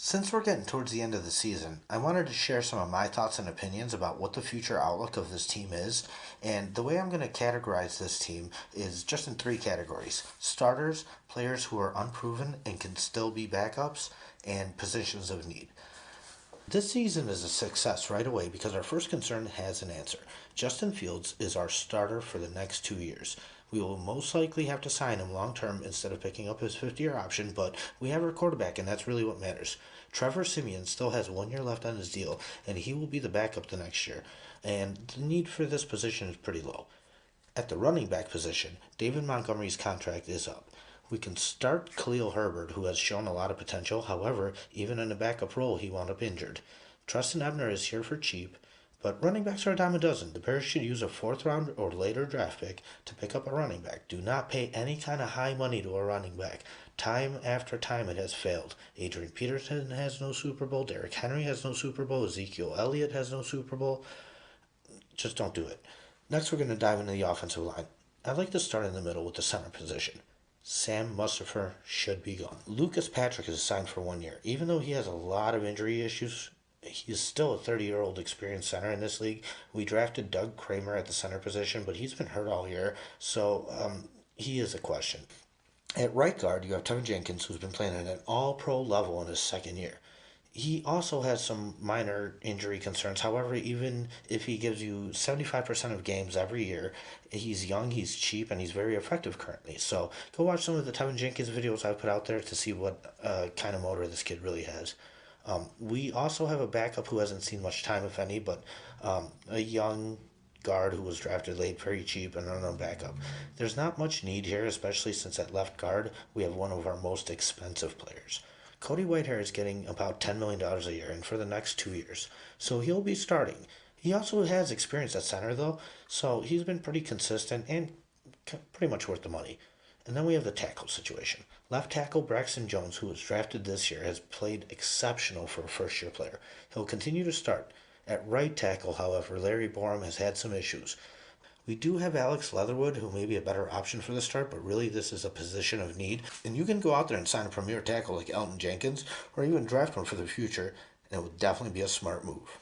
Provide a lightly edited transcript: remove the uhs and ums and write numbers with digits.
Since we're getting towards the end of the season, I wanted to share some of my thoughts and opinions about what the future outlook of this team is. And the way I'm going to categorize this team is just in three categories: starters, players who are unproven and can still be backups, and positions of need. This season is a success right away because our first concern has an answer. Justin Fields is our starter for the next 2 years. We will most likely have to sign him long term instead of picking up his 50-year option, but we have our quarterback, and that's really what matters. Trevor Siemian still has 1 year left on his deal, and he will be the backup the next year, and the need for this position is pretty low. At the running back position, David Montgomery's contract is up. We can start Khalil Herbert, who has shown a lot of potential. However, even in a backup role, he wound up injured. Tristan Ebner is here for cheap, but running backs are a dime a dozen. The Bears should use a fourth round or later draft pick to pick up a running back. Do not pay any kind of high money to a running back. Time after time it has failed. Adrian Peterson has no Super Bowl. Derrick Henry has no Super Bowl. Ezekiel Elliott has no Super Bowl. Just don't do it. Next, we're going to dive into the offensive line. I'd like to start in the middle with the center position. Sam Mustipher should be gone. Lucas Patrick is signed for 1 year. Even though he has a lot of injury issues, he is still a 30-year-old experienced center in this league. We drafted Doug Kramer at the center position, but he's been hurt all year, so he is a question. At right guard, you have Tevin Jenkins, who's been playing at an all-pro level in his second year. He also has some minor injury concerns. However, even if he gives you 75% of games every year, he's young, he's cheap, and he's very effective currently. So go watch some of the Tevin Jenkins videos I put out there to see what kind of motor this kid really has. We also have a backup who hasn't seen much time, if any, but a young guard who was drafted late, very cheap, and unknown backup. There's not much need here, especially since at left guard we have one of our most expensive players. Cody Whitehair is getting about $10 million a year, and for the next 2 years, so he'll be starting. He also has experience at center, though, so he's been pretty consistent and pretty much worth the money. And then we have the tackle situation. Left tackle Braxton Jones, who was drafted this year, has played exceptional for a first-year player. He'll continue to start. At right tackle, however, Larry Borum has had some issues. We do have Alex Leatherwood, who may be a better option for the start, but really this is a position of need. And you can go out there and sign a premier tackle like Elton Jenkins, or even draft one for the future, and it would definitely be a smart move.